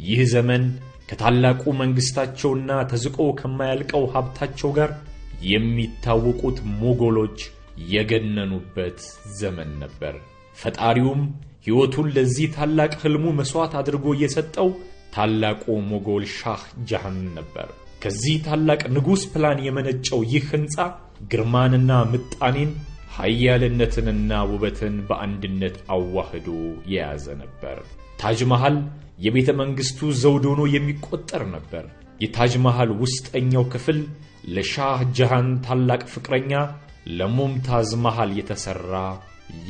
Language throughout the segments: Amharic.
ይህ ዘመን ከታላቁ መንግስታቸውና ተዝቆ ከማያልቀው ሀብታቸው ጋር የሚታወቁት ሞጎሎች የገነኑበት ዘመን ነበር። ፈጣሪውም ሕይወቱን ለዚህ ታላቅ ህልሙ መስዋዕት አድርጎ የሰጠው ታላቁ ሞጎል ሻህ ጃሃን ነበር። ከዚህ ታላቅ ንጉስ ፕላን የመነጨው ይህ ህንጻ ግርማንና ምጣኔን ኃያልነትንና ውበትን በአንድነት አዋህዶ የያዘ ነበር። ታጅ መሃል የቤተ መንግስቱ ዘውድ ሆኖ የሚቆጠር ነበር። የታጅ መሃል ውስጠኛው ክፍል ለሻህ ጃሃን ታላቅ ፍቅረኛ ለሙምታዝ መሃል የተሰራ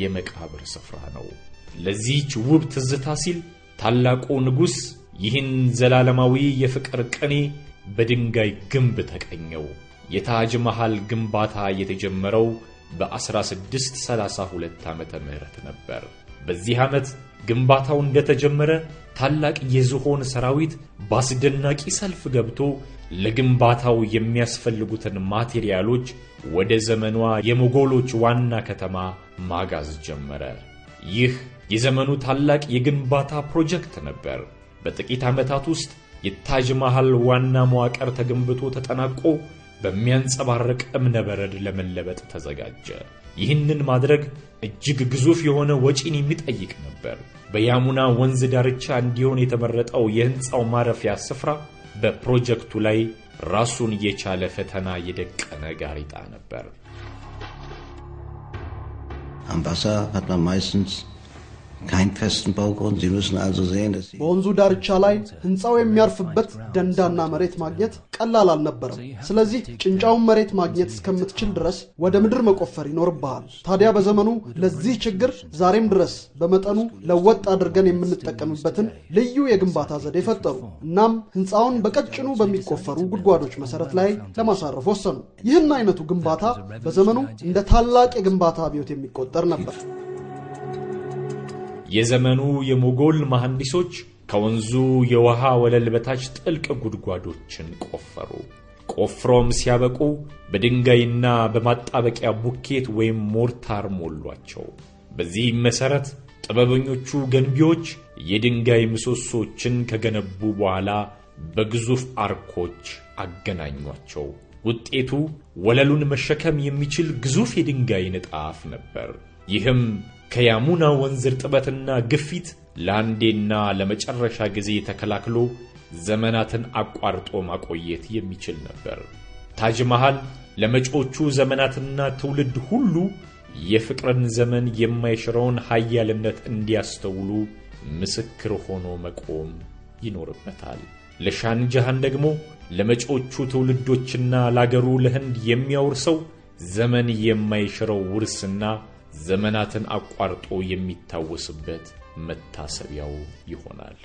የመቃብር ስፍራ ነው። ለዚህች ውብ ትዝታ ሲል ታላቁ ንጉስ ይህን ዘላለማዊ የፍቅር ቅኔ በድንጋይ ግንብ ተቀኘው። የታጅ መሃል ግንባታ የተጀመረው በ1632 ዓመተ ምህረት ነበር። በዚህ ዓመት ግንባታው እንደተጀመረ ታላቅ የዝሆን ሰራዊት ባስደናቂ ሰልፍ ገብቶ ለግንባታው የሚያስፈልጉትን ማቴሪያሎች ወደ ዘመኗ የሞጎሎች ዋና ከተማ ማጋዝ ጀመረ። ይህ የዘመኑ ታላቅ የግንባታ ፕሮጀክት ነበር። በጥቂት ዓመታት ውስጥ የታጅ መሃል ዋና መዋቅር ተገንብቶ ተጠናቆ በሚያንጸባርቅ እብነበረድ ለመለበጥ ተዘጋጀ። ይህንን ማድረግ እጅግ ግዙፍ የሆነ ወጪን የሚጠይቅ ነበር። በያሙና ወንዝ ዳርቻ እንዲሆን የተመረጠው የህንጻው ማረፊያ ስፍራ በፕሮጀክቱ ላይ ራሱን የቻለ ፈተና የደቀነ ጋሪጣ ነበር። Am Wasser hat man meistens kein festen Baugrund. Sie müssen also sehen, dass በወንዙ ዳርቻ ላይ ህንጻው የሚያርፍበት ደንዳና መሬት ማግኘት ቀላል አልነበረም። ስለዚህ ጭንጫውን መሬት ማግኘት እስከምትችል ድረስ ወደ ምድር መቆፈር ይኖርብሃል። ታዲያ በዘመኑ ለዚህ ችግር ዛሬም ድረስ በመጠኑ ለወጥ አድርገን የምንጠቀምበትን ልዩ የግንባታ ዘዴ ፈጠሩ። እናም ህንጻውን በቀጭኑ በሚቆፈሩ ጉድጓዶች መሰረት ላይ ለማሳረፍ ወሰኑ። ይህን አይነቱ ግንባታ በዘመኑ እንደ ታላቅ የግንባታ አብዮት የሚቆጠር ነበር። የዘመኑ የሞጎል መሐንዲሶች ከወንዙ የውሃ ወለል በታች ጥልቅ ጉድጓዶችን ቆፈሩ። ቆፍሮም ሲያበቁ በድንጋይና በማጣበቂያ ቡኬት ወይም ሞርታር ሞሏቸው። በዚህ መሰረት ጥበበኞቹ ገንቢዎች የድንጋይ ምሰሶችን ከገነቡ በኋላ በግዙፍ አርኮች አገናኟቸው። ውጤቱ ወለሉን መሸከም የሚችል ግዙፍ የድንጋይ ንጣፍ ነበር። ይህም ከያሙና ወንዝ ርጥበትና ግፊት ለአንዴና ለመጨረሻ ጊዜ ተከላክሎ ዘመናትን አቋርጦ ማቆየት የሚችል ነበር። ታጅ መሃል ለመጪዎቹ ዘመናትና ትውልድ ሁሉ የፍቅርን ዘመን የማይሽረውን ኃያልነት እንዲያስተውሉ ምስክር ሆኖ መቆም ይኖርበታል። ለሻህ ጃሃን ደግሞ ለመጪዎቹ ትውልዶችና ለአገሩ ለህንድ የሚያወርሰው ዘመን የማይሽረው ውርስና ዘመናትን አቋርጦ የሚታወስበት መታሰቢያው ይሆናል።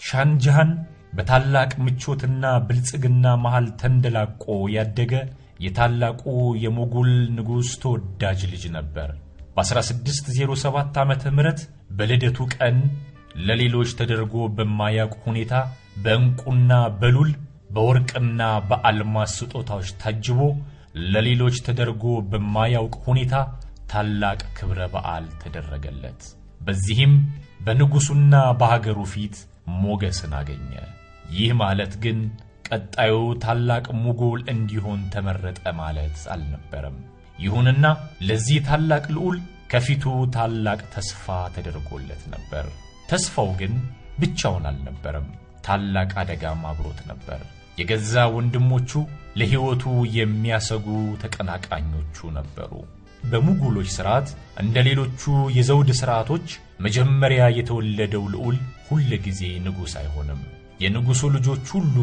ሻህ ጃሃን በታላቅ ምቾትና ብልጽግና መሃል ተንደላቆ ያደገ የታላቁ የሞጎል ንጉስ ተወዳጅ ልጅ ነበር። በ1607 ዓመተ ምህረት በልደቱ ቀን ለሌሎች ተደርጎ በማያውቅ ሁኔታ በእንቁና በሉል በወርቅና በአልማዝ ስጦታዎች ታጅቦ ለሌሎች ተደርጎ በማያውቅ ሁኔታ ታላቅ ክብረ በዓል ተደረገለት። በዚህም በንጉሱና በሀገሩ ፊት ሞገስን አገኘ። ይህ ማለት ግን ቀጣዩ ታላቅ ሞጎል እንዲሆን ተመረጠ ማለት አልነበረም። ይሁንና ለዚህ ታላቅ ልዑል ከፊቱ ታላቅ ተስፋ ተደርጎለት ነበር። ተስፋው ግን ብቻውን አልነበረም። ታላቅ አደጋም አብሮት ነበር። የገዛ ወንድሞቹ ለሕይወቱ የሚያሰጉ ተቀናቃኞቹ ነበሩ። በሞጎሎች ሥርዓት እንደ ሌሎቹ የዘውድ ሥርዓቶች መጀመሪያ የተወለደው ልዑል ሁሉ ጊዜ ንጉሥ አይሆንም። የንጉሡ ልጆች ሁሉ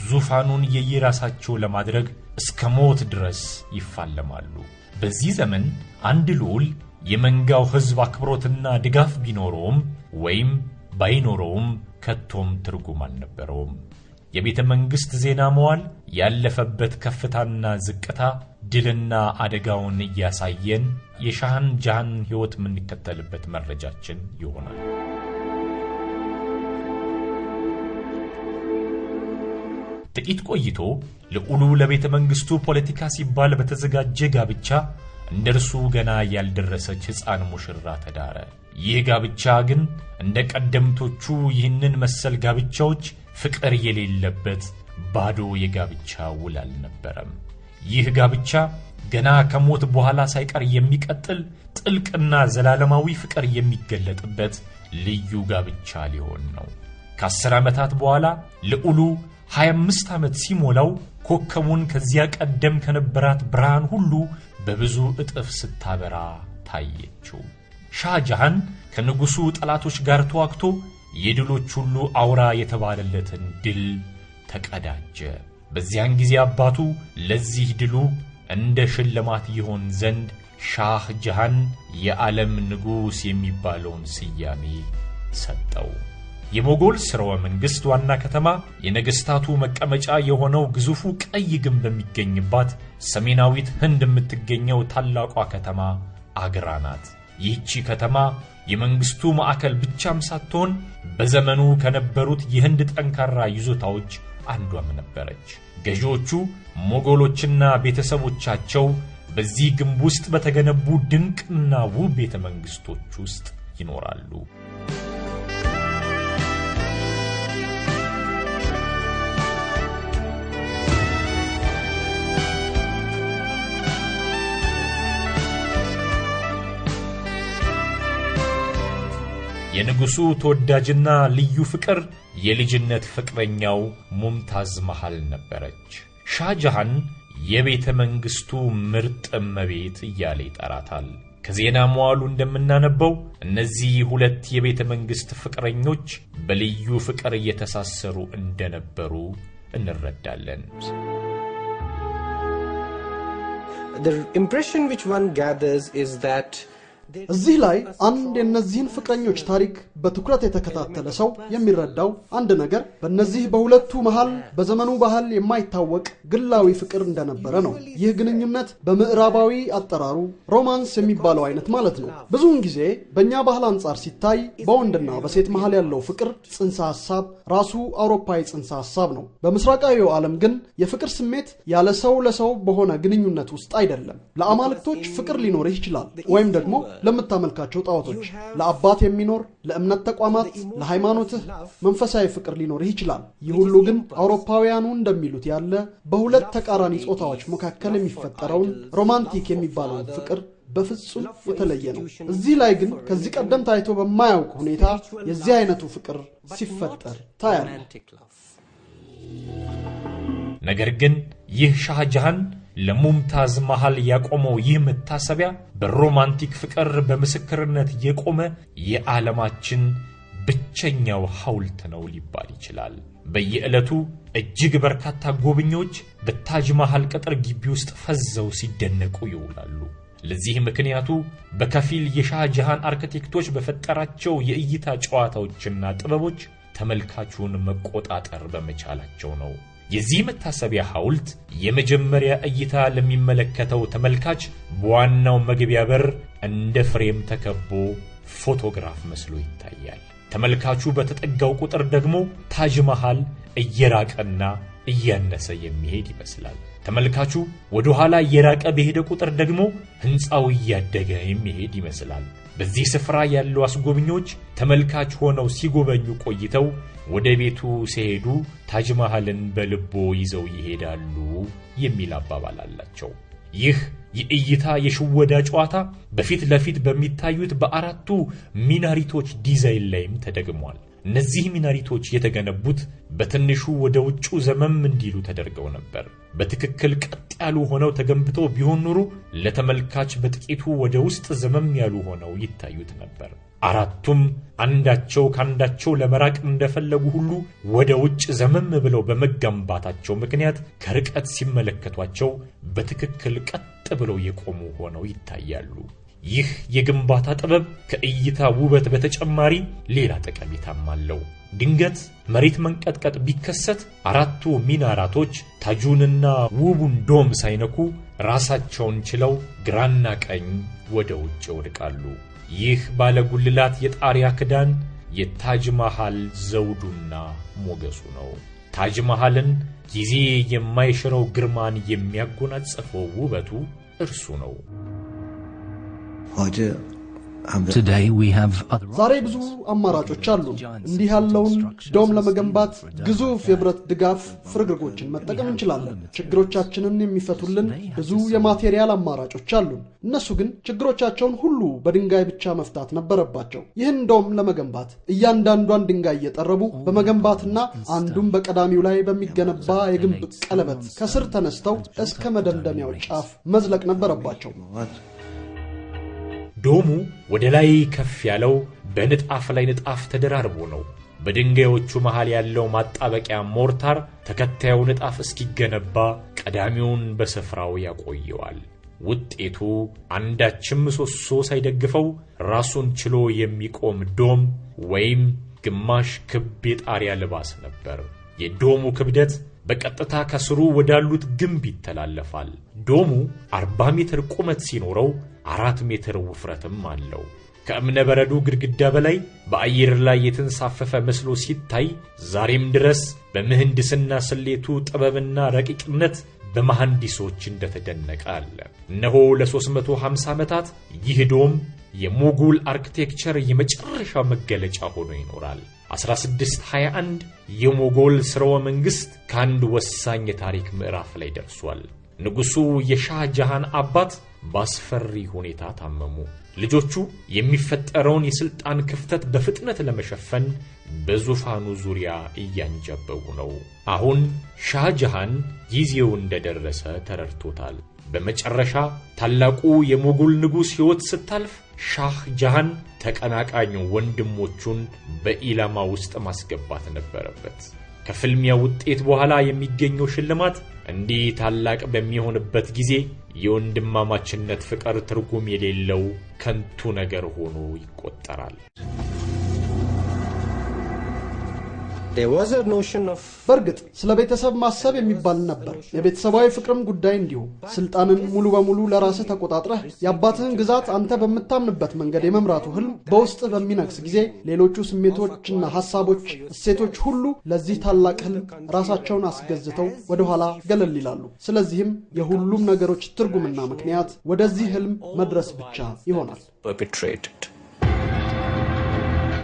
ዙፋኑን የየራሳቸው ለማድረግ እስከ ሞት ድረስ ይፋለማሉ። በዚህ ዘመን አንድ ልዑል የመንጋው ሕዝብ አክብሮትና ድጋፍ ቢኖረውም ወይም ባይኖረውም ከቶም ትርጉም አልነበረውም። የቤተ መንግሥት ዜና መዋል ያለፈበት ከፍታና ዝቅታ ድልና አደጋውን እያሳየን የሻህ ጃሃን ሕይወት የምንከተልበት መረጃችን ይሆናል። ጥቂት ቆይቶ ልዑሉ ለቤተ መንግሥቱ ፖለቲካ ሲባል በተዘጋጀ ጋብቻ እንደርሱ ገና ያልደረሰች ሕፃን ሙሽራ ተዳረ። ይህ ጋብቻ ግን እንደ ቀደምቶቹ ይህንን መሰል ጋብቻዎች ፍቅር የሌለበት ባዶ የጋብቻ ውል አልነበረም። ይህ ጋብቻ ገና ከሞት በኋላ ሳይቀር የሚቀጥል ጥልቅና ዘላለማዊ ፍቅር የሚገለጥበት ልዩ ጋብቻ ሊሆን ነው። ከ10 ዓመታት በኋላ ልዑሉ 25 ዓመት ሲሞላው ኮከቡን ከዚያ ቀደም ከነበራት ብርሃን ሁሉ በብዙ እጥፍ ስታበራ ታየችው። ሻህጃሃን ከንጉሱ ጠላቶች ጋር ተዋግቶ የድሎች ሁሉ አውራ የተባለለትን ድል ተቀዳጀ። በዚያን ጊዜ አባቱ ለዚህ ድሉ እንደ ሽልማት ይሆን ዘንድ ሻህጃሃን የዓለም ንጉስ የሚባለውን ስያሜ ሰጠው። የሞጎል ሥርወ መንግሥት ዋና ከተማ የነገስታቱ መቀመጫ የሆነው ግዙፉ ቀይ ግንብ የሚገኝባት ሰሜናዊት ህንድ የምትገኘው ታላቋ ከተማ አግራ ናት። ይህቺ ከተማ የመንግስቱ ማዕከል ብቻም ሳትሆን በዘመኑ ከነበሩት የህንድ ጠንካራ ይዞታዎች አንዷም ነበረች። ገዢዎቹ ሞጎሎችና ቤተሰቦቻቸው በዚህ ግንብ ውስጥ በተገነቡ ድንቅና ውብ ቤተ መንግስቶች ውስጥ ይኖራሉ። የንጉሱ ተወዳጅና ልዩ ፍቅር የልጅነት ፍቅረኛው ሙምታዝ መሃል ነበረች። ሻህጃሃን የቤተ መንግስቱ ምርጥ እመቤት እያለ ይጠራታል። ከዜና መዋሉ እንደምናነበው እነዚህ ሁለት የቤተ መንግስት ፍቅረኞች በልዩ ፍቅር እየተሳሰሩ እንደነበሩ እንረዳለን። The impression which one gathers is that እዚህ ላይ አንድ የነዚህን ፍቅረኞች ታሪክ በትኩረት የተከታተለ ሰው የሚረዳው አንድ ነገር በእነዚህ በሁለቱ መሃል በዘመኑ ባህል የማይታወቅ ግላዊ ፍቅር እንደነበረ ነው። ይህ ግንኙነት በምዕራባዊ አጠራሩ ሮማንስ የሚባለው አይነት ማለት ነው። ብዙውን ጊዜ በእኛ ባህል አንጻር ሲታይ በወንድና በሴት መሃል ያለው ፍቅር ጽንሰ ሐሳብ ራሱ አውሮፓዊ ጽንሰ ሐሳብ ነው። በምስራቃዊው ዓለም ግን የፍቅር ስሜት ያለ ሰው ለሰው በሆነ ግንኙነት ውስጥ አይደለም። ለአማልክቶች ፍቅር ሊኖርህ ይችላል፣ ወይም ደግሞ ለምታመልካቸው ጣዖቶች፣ ለአባት የሚኖር ለእምነት ተቋማት፣ ለሃይማኖትህ መንፈሳዊ ፍቅር ሊኖርህ ይችላል። ይህ ሁሉ ግን አውሮፓውያኑ እንደሚሉት ያለ በሁለት ተቃራኒ ጾታዎች መካከል የሚፈጠረውን ሮማንቲክ የሚባለውን ፍቅር በፍጹም የተለየ ነው። እዚህ ላይ ግን ከዚህ ቀደም ታይቶ በማያውቅ ሁኔታ የዚህ አይነቱ ፍቅር ሲፈጠር ታያለ። ነገር ግን ይህ ሻህጃሃን ለሙምታዝ መሃል ያቆመው ይህ መታሰቢያ በሮማንቲክ ፍቅር በምስክርነት የቆመ የዓለማችን ብቸኛው ሐውልት ነው ሊባል ይችላል። በየዕለቱ እጅግ በርካታ ጎብኚዎች በታጅ መሃል ቅጥር ግቢ ውስጥ ፈዘው ሲደነቁ ይውላሉ። ለዚህ ምክንያቱ በከፊል የሻህጃሃን አርኪቴክቶች በፈጠራቸው የእይታ ጨዋታዎችና ጥበቦች ተመልካቹን መቆጣጠር በመቻላቸው ነው። የዚህ መታሰቢያ ሐውልት የመጀመሪያ እይታ ለሚመለከተው ተመልካች በዋናው መግቢያ በር እንደ ፍሬም ተከቦ ፎቶግራፍ መስሎ ይታያል። ተመልካቹ በተጠጋው ቁጥር ደግሞ ታጅ መሃል እየራቀና እያነሰ የሚሄድ ይመስላል። ተመልካቹ ወደ ኋላ እየራቀ በሄደ ቁጥር ደግሞ ሕንጻው እያደገ የሚሄድ ይመስላል። በዚህ ስፍራ ያሉ አስጎብኚዎች ተመልካች ሆነው ሲጎበኙ ቆይተው ወደ ቤቱ ሲሄዱ ታጅ መሃልን በልቦ ይዘው ይሄዳሉ የሚል አባባል አላቸው። ይህ የእይታ የሽወዳ ጨዋታ በፊት ለፊት በሚታዩት በአራቱ ሚናሪቶች ዲዛይን ላይም ተደግሟል። እነዚህ ሚናሪቶች የተገነቡት በትንሹ ወደ ውጩ ዘመም እንዲሉ ተደርገው ነበር። በትክክል ቀጥ ያሉ ሆነው ተገንብተው ቢሆን ኑሮ ለተመልካች በጥቂቱ ወደ ውስጥ ዘመም ያሉ ሆነው ይታዩት ነበር። አራቱም አንዳቸው ካንዳቸው ለመራቅ እንደፈለጉ ሁሉ ወደ ውጭ ዘመም ብለው በመገንባታቸው ምክንያት ከርቀት ሲመለከቷቸው በትክክል ቀጥ ብለው የቆሙ ሆነው ይታያሉ። ይህ የግንባታ ጥበብ ከእይታ ውበት በተጨማሪ ሌላ ጠቀሜታም አለው። ድንገት መሬት መንቀጥቀጥ ቢከሰት አራቱ ሚናራቶች ታጁንና ውቡን ዶም ሳይነኩ ራሳቸውን ችለው ግራና ቀኝ ወደ ውጭ ይወድቃሉ። ይህ ባለጉልላት የጣሪያ ክዳን የታጅ መሃል ዘውዱና ሞገሱ ነው። ታጅ መሃልን ጊዜ የማይሽረው ግርማን የሚያጎናጽፈው ውበቱ እርሱ ነው። Heute haben wir Today we have ዛሬ ብዙ አማራጮች አሉ። እንዲህ ያለውን ዶም ለመገንባት ግዙፍ የብረት ድጋፍ ፍርግርጎችን መጠቀም እንችላለን። ችግሮቻችንን የሚፈቱልን ብዙ የማቴሪያል አማራጮች አሉ። እነሱ ግን ችግሮቻቸውን ሁሉ በድንጋይ ብቻ መፍታት ነበረባቸው። ይህን ዶም ለመገንባት እያንዳንዷን ድንጋይ እየጠረቡ በመገንባትና አንዱም በቀዳሚው ላይ በሚገነባ የግንብ ቀለበት ከስር ተነስተው እስከ መደምደሚያው ጫፍ መዝለቅ ነበረባቸው። ዶሙ ወደ ላይ ከፍ ያለው በንጣፍ ላይ ንጣፍ ተደራርቦ ነው። በድንጋዮቹ መሃል ያለው ማጣበቂያ ሞርታር ተከታዩ ንጣፍ እስኪገነባ ቀዳሚውን በስፍራው ያቆየዋል። ውጤቱ አንዳችም ምሰሶ ሳይደግፈው ራሱን ችሎ የሚቆም ዶም ወይም ግማሽ ክብ የጣሪያ ልባስ ነበር። የዶሙ ክብደት በቀጥታ ከስሩ ወዳሉት ግንብ ይተላለፋል። ዶሙ 40 ሜትር ቁመት ሲኖረው 4 ሜትር ውፍረትም አለው። ከእብነ በረዱ ግድግዳ በላይ በአየር ላይ የተንሳፈፈ መስሎ ሲታይ ዛሬም ድረስ በምህንድስና ስሌቱ ጥበብና ረቂቅነት በመሐንዲሶች እንደተደነቀ አለ። እነሆ ለ350 ዓመታት ይህ ዶም የሞጎል አርኪቴክቸር የመጨረሻ መገለጫ ሆኖ ይኖራል። 1621 የሞጎል ስርወ መንግስት ከአንድ ወሳኝ የታሪክ ምዕራፍ ላይ ደርሷል። ንጉሱ የሻህ ጃሃን አባት ባስፈሪ ሁኔታ ታመሙ። ልጆቹ የሚፈጠረውን የስልጣን ክፍተት በፍጥነት ለመሸፈን በዙፋኑ ዙሪያ እያንጀበቡ ነው። አሁን ሻህ ጃሃን ጊዜው እንደደረሰ ተረድቶታል። በመጨረሻ ታላቁ የሞጎል ንጉስ ሕይወት ስታልፍ ሻህ ጃሃን ተቀናቃኝ ወንድሞቹን በኢላማ ውስጥ ማስገባት ነበረበት። ከፍልሚያ ውጤት በኋላ የሚገኘው ሽልማት እንዲህ ታላቅ በሚሆንበት ጊዜ የወንድማማችነት ፍቅር ትርጉም የሌለው ከንቱ ነገር ሆኖ ይቆጠራል። There was a notion of በርግጥ ስለ ቤተሰብ ማሰብ የሚባል ነበር። የቤተሰባዊ ፍቅርም ጉዳይ እንዲሁ። ስልጣንን ሙሉ በሙሉ ለራስህ ተቆጣጥረህ የአባትህን ግዛት አንተ በምታምንበት መንገድ የመምራቱ ህልም በውስጥህ በሚነግስ ጊዜ ሌሎቹ ስሜቶችና ሐሳቦች፣ እሴቶች ሁሉ ለዚህ ታላቅ ህልም ራሳቸውን አስገዝተው ወደ ኋላ ገለል ይላሉ። ስለዚህም የሁሉም ነገሮች ትርጉምና ምክንያት ወደዚህ ህልም መድረስ ብቻ ይሆናል። perpetrated.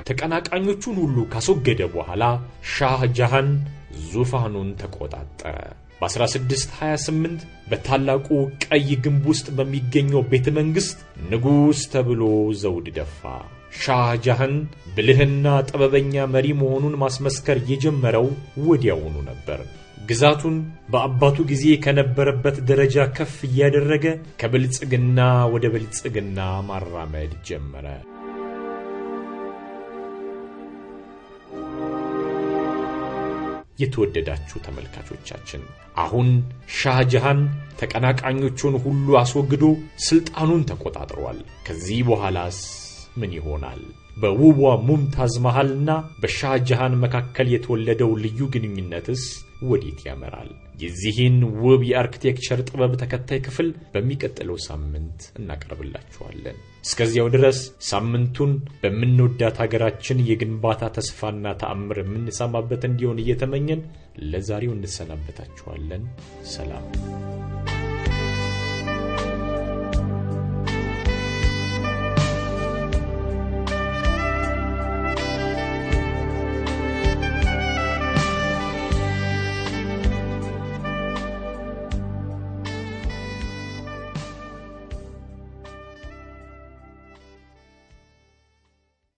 ተቀናቃኞቹን ሁሉ ካስወገደ በኋላ ሻህ ጃሃን ዙፋኑን ተቆጣጠረ። በ1628 በታላቁ ቀይ ግንብ ውስጥ በሚገኘው ቤተ መንግስት ንጉስ ተብሎ ዘውድ ደፋ። ሻህ ጃሃን ብልህና ጥበበኛ መሪ መሆኑን ማስመስከር የጀመረው ወዲያውኑ ነበር። ግዛቱን በአባቱ ጊዜ ከነበረበት ደረጃ ከፍ እያደረገ ከብልጽግና ወደ ብልጽግና ማራመድ ጀመረ። የተወደዳችሁ ተመልካቾቻችን አሁን ሻህ ጃሃን ተቀናቃኞቹን ሁሉ አስወግዶ ስልጣኑን ተቆጣጥሯል። ከዚህ በኋላስ ምን ይሆናል? በውቧ ሙምታዝ መሃልና በሻህ ጃሃን መካከል የተወለደው ልዩ ግንኙነትስ ወዴት ያመራል? የዚህን ውብ የአርኪቴክቸር ጥበብ ተከታይ ክፍል በሚቀጥለው ሳምንት እናቀርብላችኋለን። እስከዚያው ድረስ ሳምንቱን በምንወዳት ሀገራችን የግንባታ ተስፋና ተአምር የምንሰማበት እንዲሆን እየተመኘን ለዛሬው እንሰናበታችኋለን። ሰላም።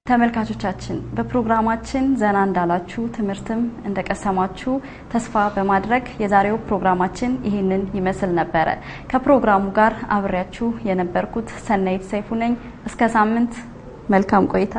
ተመልካቾቻችን በፕሮግራማችን ዘና እንዳላችሁ ትምርትም እንደቀሰማችሁ ተስፋ በማድረግ የዛሬው ፕሮግራማችን ይሄንን ይመስል ነበር። ከፕሮግራሙ ጋር አብሬያችሁ የነበርኩት ሰናይት ሰይፉ ነኝ። እስከ ሳምንት መልካም ቆይታ።